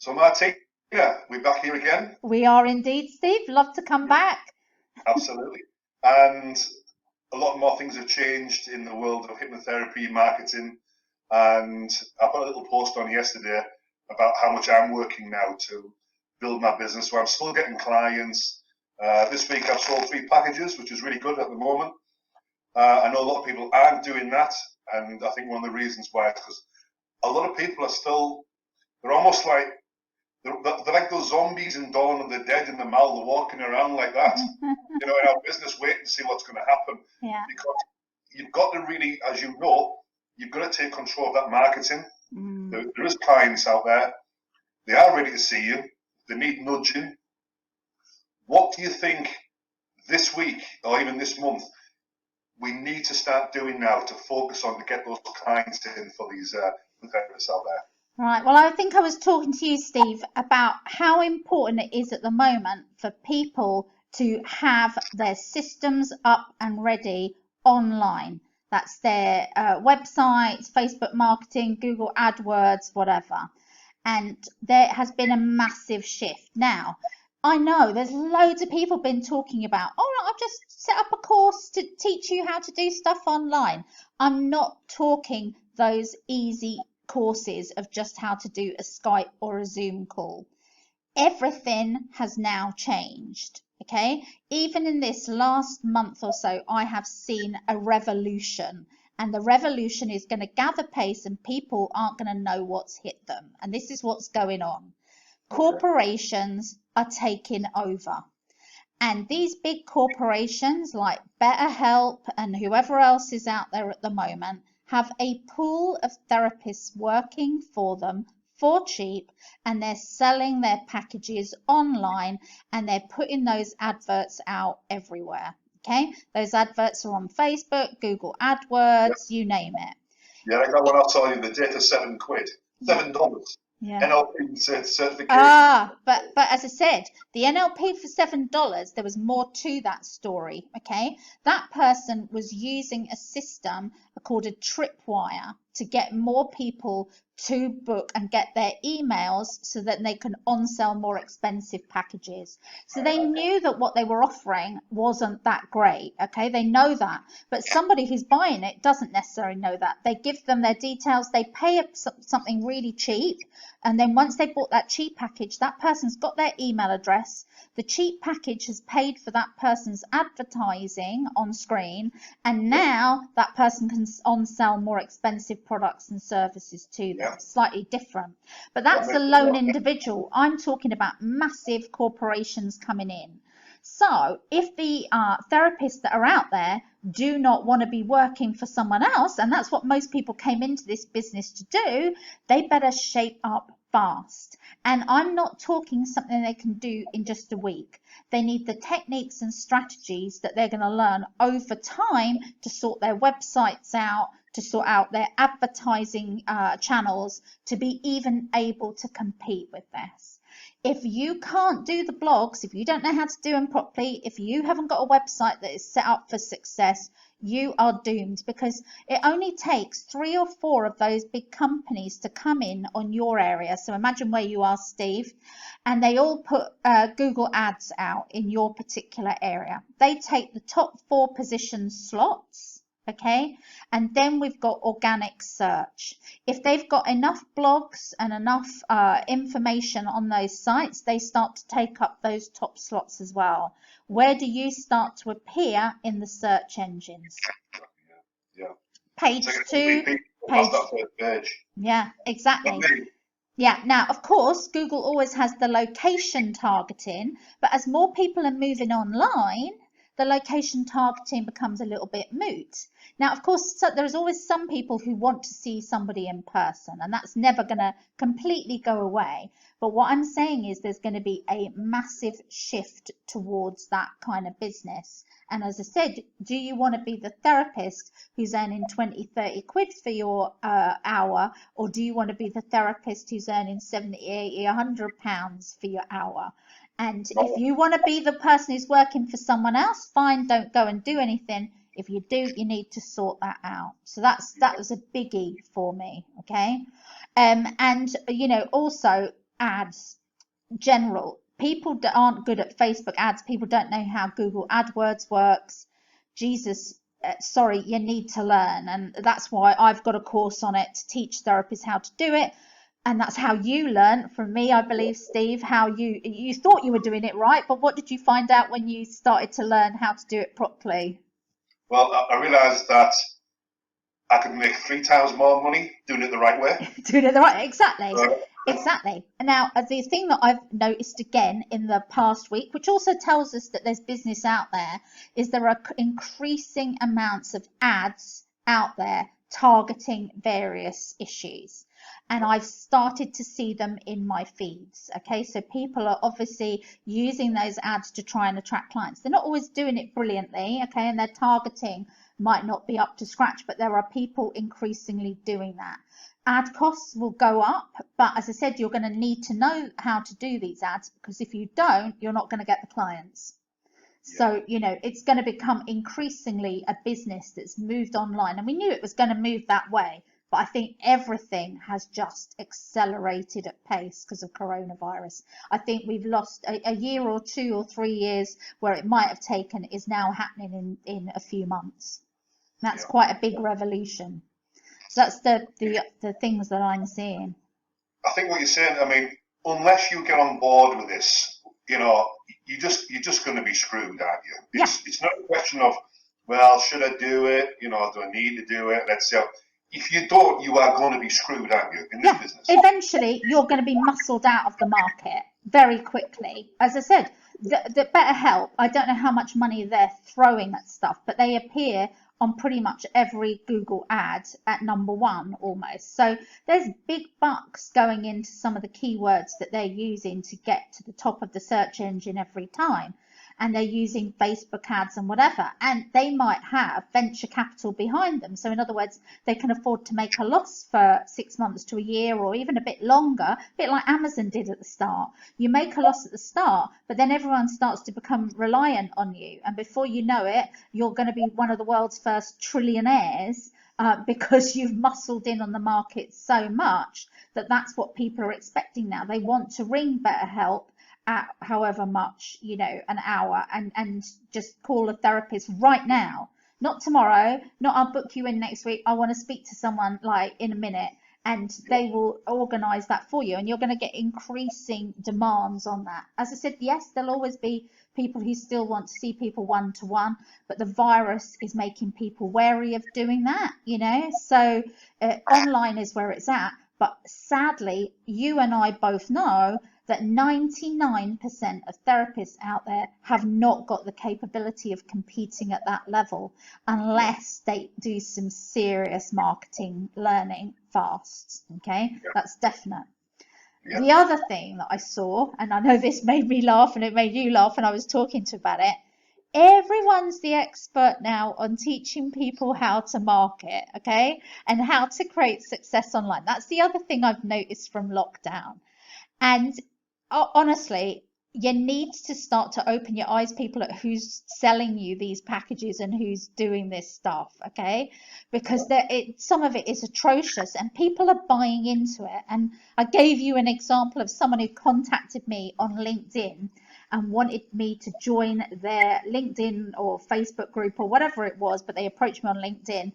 So Martina, we're back here again. We are indeed, Steve. Love to come back. Absolutely. And a lot more things have changed in the world of hypnotherapy marketing. And I put a little post on yesterday about how much I'm working now to build my business. So I'm still getting clients. This week I've sold 3 packages, which is really good at the moment. I know a lot of people aren't doing that. And I think one of the reasons why is because a lot of people are still, they're almost like, they're like those zombies in Dawn of the Dead in the Mall. They're walking around like that, in our business, waiting to see what's going to happen. Yeah. Because you've got to really, as you know, you've got to take control of that marketing. There is clients out there. They are ready to see you. They need nudging. What do you think this week or even this month we need to start doing now to focus on to get those clients in for these therapists out there? Right. Well, I think I was talking to you, Steve, about how important it is at the moment for people to have their systems up and ready online. That's their websites, Facebook marketing, Google AdWords, whatever. And there has been a massive shift. Now, I know there's loads of people been talking about, I've just set up a course to teach you how to do stuff online. I'm not talking those easy courses of just how to do a Skype or a Zoom call. Everything has now changed. Okay, even in this last month or so, I have seen a revolution, and the revolution is going to gather pace, and people aren't going to know what's hit them. And this is what's going on. Corporations are taking over. And these big corporations like BetterHelp and whoever else is out there at the moment have a pool of therapists working for them for cheap, and they're selling their packages online, and they're putting those adverts out everywhere. Okay, those adverts are on Facebook, Google AdWords, you name it. Yeah, like that one I'll tell you, the day for £7. $7. Yeah. NLP certification. But as I said, the NLP for $7, there was more to that story. Okay, that person was using a system called a tripwire to get more people to book and get their emails so that they can on-sell more expensive packages. So they knew that what they were offering wasn't that great. Okay, they know that, but somebody who's buying it doesn't necessarily know that. They give them their details, they pay something really cheap, and then once they bought that cheap package, that person's got their email address. The cheap package has paid for that person's advertising on screen, and now that person can on-sell more expensive products and services to them. Yeah. Slightly different. But that's a lone individual. I'm talking about massive corporations coming in. So if the therapists that are out there do not want to be working for someone else, and that's what most people came into this business to do, they better shape up fast. And I'm not talking something they can do in just a week. They need the techniques and strategies that they're going to learn over time to sort their websites out, to sort out their advertising channels, to be even able to compete with this. If you can't do the blogs, if you don't know how to do them properly, if you haven't got a website that is set up for success, you are doomed, because it only takes 3 or 4 of those big companies to come in on your area. So imagine where you are, Steve, and they all put Google ads out in your particular area. They take the top 4 position slots. Okay, and then we've got organic search. If they've got enough blogs and enough information on those sites, they start to take up those top slots as well. Where do you start to appear in the search engines? Yeah. Page 2, page. Yeah, exactly. Yeah, now, of course, Google always has the location targeting, but as more people are moving online, the location targeting becomes a little bit moot. Now, of course, there's always some people who want to see somebody in person, and that's never going to completely go away. But what I'm saying is there's going to be a massive shift towards that kind of business. And as I said, do you want to be the therapist who's earning 20, 30 quid for your hour, or do you want to be the therapist who's earning 70, 80, 100 pounds for your hour? And if you want to be the person who's working for someone else, fine, don't go and do anything. If you do, you need to sort that out. So that was a biggie for me, okay? And, you know, also ads general. People that aren't good at Facebook ads, people don't know how Google AdWords works. Jesus, sorry, you need to learn. And that's why I've got a course on it to teach therapists how to do it. And that's how you learn from me, I believe, Steve, how you thought you were doing it right, but what did you find out when you started to learn how to do it properly? Well, I realised that I could make 3 times more money doing it the right way. Doing it the right, exactly. So, Exactly. Now, the thing that I've noticed again in the past week, which also tells us that there's business out there, is there are increasing amounts of ads out there targeting various issues. And I've started to see them in my feeds. Okay, so people are obviously using those ads to try and attract clients. They're not always doing it brilliantly, okay, and their targeting might not be up to scratch, but there are people increasingly doing that. Ad costs will go up, but as I said, you're going to need to know how to do these ads, because if you don't, you're not going to get the clients. So, you know, it's going to become increasingly a business that's moved online. And we knew it was going to move that way, but I think everything has just accelerated at pace because of coronavirus. I think we've lost a year or 2 or 3 years where it might have taken is now happening in a few months. That's quite a big revolution. So that's the things that I'm seeing. I think what you're saying, I mean, unless you get on board with this, you know, you're just going to be screwed, aren't you? It's not a question of, well, should I do it? You know, do I need to do it? Let's see. If you don't, you are going to be screwed, aren't you, in this business? Eventually, you're going to be muscled out of the market very quickly. As I said, the BetterHelp, I don't know how much money they're throwing at stuff, but they appear on pretty much every Google ad at #1 almost. So there's big bucks going into some of the keywords that they're using to get to the top of the search engine every time. And they're using Facebook ads and whatever, and they might have venture capital behind them. So in other words, they can afford to make a loss for 6 months to a year or even a bit longer, a bit like Amazon did at the start. You make a loss at the start, but then everyone starts to become reliant on you. And before you know it, you're going to be one of the world's first trillionaires because you've muscled in on the market so much that that's what people are expecting now. They want to ring BetterHelp at however much, you know, an hour and just call a therapist right now, not tomorrow, not I'll book you in next week, I want to speak to someone like in a minute, and they will organize that for you, and you're going to get increasing demands on that. As I said, yes, there'll always be people who still want to see people one-to-one, but the virus is making people wary of doing that, you know, so online is where it's at. But sadly, you and I both know that 99% of therapists out there have not got the capability of competing at that level unless they do some serious marketing learning fast. Okay, that's definite. The other thing that I saw, and I know this made me laugh and it made you laugh and I was talking to about it, everyone's the expert now on teaching people how to market, okay, and how to create success online. That's the other thing I've noticed from lockdown. And honestly, you need to start to open your eyes, people, at who's selling you these packages and who's doing this stuff, okay? Because some of it is atrocious and people are buying into it. And I gave you an example of someone who contacted me on LinkedIn and wanted me to join their LinkedIn or Facebook group or whatever it was, but they approached me on LinkedIn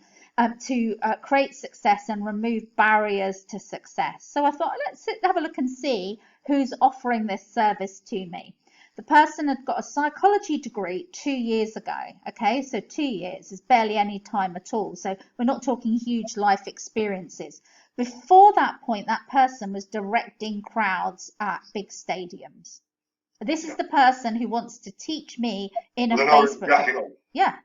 to create success and remove barriers to success. So I thought, let's have a look and see who's offering this service to me. The person had got a psychology degree 2 years ago. Okay, so 2 years is barely any time at all. So we're not talking huge life experiences. Before that point, that person was directing crowds at big stadiums. This is the person who wants to teach me in a Facebook group. Yeah.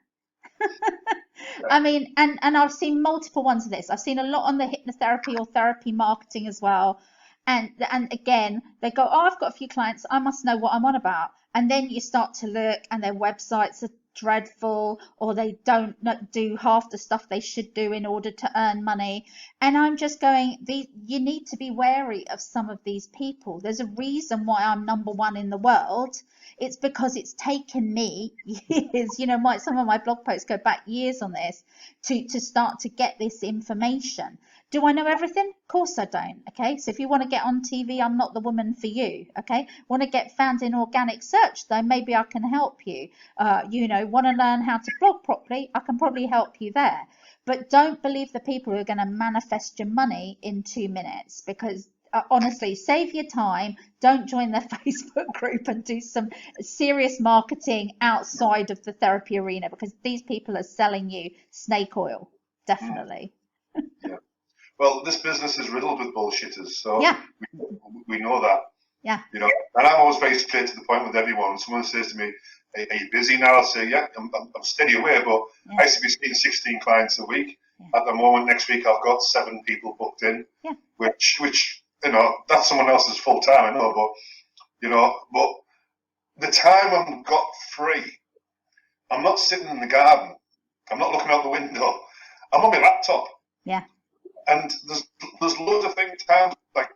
I mean, and I've seen multiple ones of this. I've seen a lot on the hypnotherapy or therapy marketing as well. And again, they go, oh, I've got a few clients, I must know what I'm on about. And then you start to look and their websites are dreadful, or they don't do half the stuff they should do in order to earn money. And I'm just going, you need to be wary of some of these people. There's a reason why I'm #1 in the world. It's because it's taken me years, some of my blog posts go back years on this to start to get this information. Do I know everything? Of course I don't. Okay, so if you want to get on TV, I'm not the woman for you. Okay, want to get found in organic search, though, maybe I can help you. Want to learn how to blog properly, I can probably help you there. But don't believe the people who are going to manifest your money in 2 minutes, because honestly, save your time. Don't join their Facebook group and do some serious marketing outside of the therapy arena, because these people are selling you snake oil. Definitely. Yeah. Well, this business is riddled with bullshitters, so yeah. we know that. Yeah. And I'm always very straight to the point with everyone. Someone says to me, "Are you busy now?" I'll say, "Yeah, I'm steady away." But I used to be seeing 16 clients a week. Yeah. At the moment, next week I've got 7 people booked in. Yeah. Which that's someone else's full time, I know, but the time I've got free, I'm not sitting in the garden. I'm not looking out the window. I'm on my laptop. Yeah. And there's loads of things down, like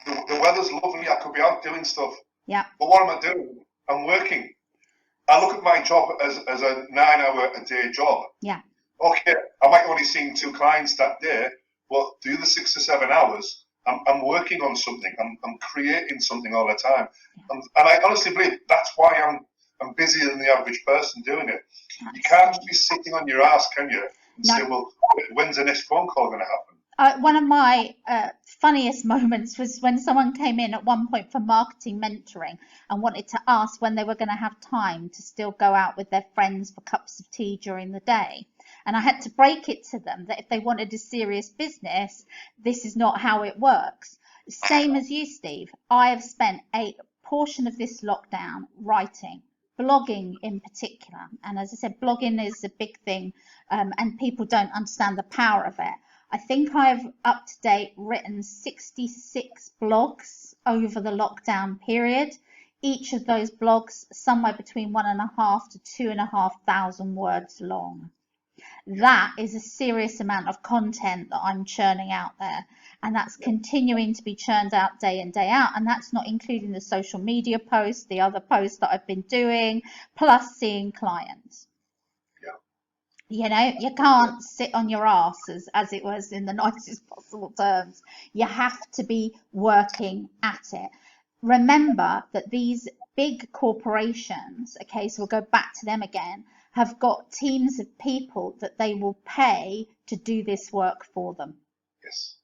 the weather's lovely, I could be out doing stuff. Yeah. But what am I doing? I'm working. I look at my job as a 9-hour-a-day job. Yeah. Okay, I might only see 2 clients that day, but the other 6 to 7 hours, I'm working on something. I'm creating something all the time. Yeah. And I honestly believe that's why I'm busier than the average person doing it. Absolutely. You can't just be sitting on your ass, can you? And say, well, when's the next phone call going to happen? One of my funniest moments was when someone came in at one point for marketing mentoring and wanted to ask when they were going to have time to still go out with their friends for cups of tea during the day. And I had to break it to them that if they wanted a serious business, this is not how it works. Same as you, Steve. I have spent a portion of this lockdown writing, blogging in particular. And as I said, blogging is a big thing, and people don't understand the power of it. I think I've up to date written 66 blogs over the lockdown period. Each of those blogs somewhere between 1,500 to 2,500 words long. That is a serious amount of content that I'm churning out there, and that's continuing to be churned out day in, day out. And that's not including the social media posts, the other posts that I've been doing, plus seeing clients. You can't sit on your ass, as it was in the nicest possible terms. You have to be working at it. Remember that these big corporations, okay, so we'll go back to them again, have got teams of people that they will pay to do this work for them. Yes.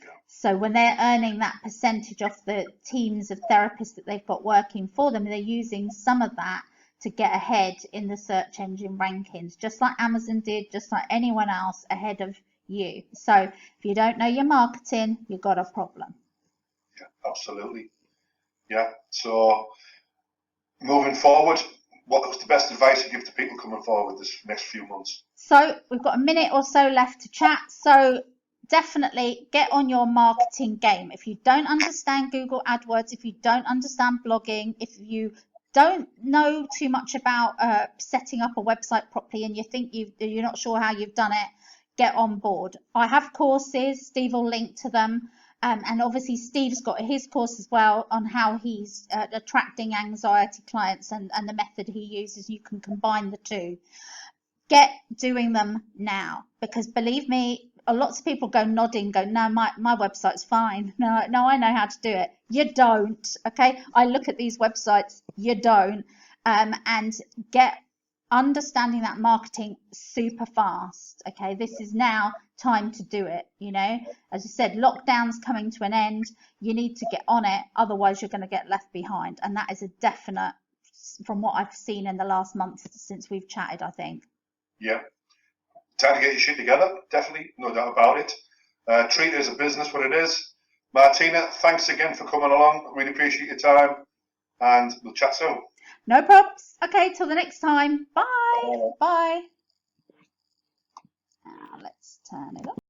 Yeah. So when they're earning that percentage off the teams of therapists that they've got working for them, they're using some of that to get ahead in the search engine rankings, just like Amazon did, just like anyone else ahead of you. So if you don't know your marketing, you've got a problem. Yeah, absolutely. Yeah. So moving forward, what was the best advice you give to people coming forward this next few months? So we've got a minute or so left to chat. So definitely get on your marketing game. If you don't understand Google AdWords, if you don't understand blogging, if you don't know too much about setting up a website properly and you think you're not sure how you've done it, get on board. I have courses, Steve will link to them. And obviously Steve's got his course as well on how he's attracting anxiety clients and the method he uses. You can combine the two. Get doing them now, because believe me, lots of people go nodding, go, no, my website's fine. No, I know how to do it. You don't, okay? I look at these websites, you don't. And get understanding that marketing super fast, okay? This is now time to do it, As I said, lockdown's coming to an end. You need to get on it, otherwise you're going to get left behind. And that is a definite, from what I've seen in the last month since we've chatted, I think. Yeah. Time to get your shit together, definitely, no doubt about it. Treat it as a business what it is. Martina, thanks again for coming along. Really appreciate your time, and we'll chat soon. No probs. Okay, till the next time. Bye. Bye. Now let's turn it up.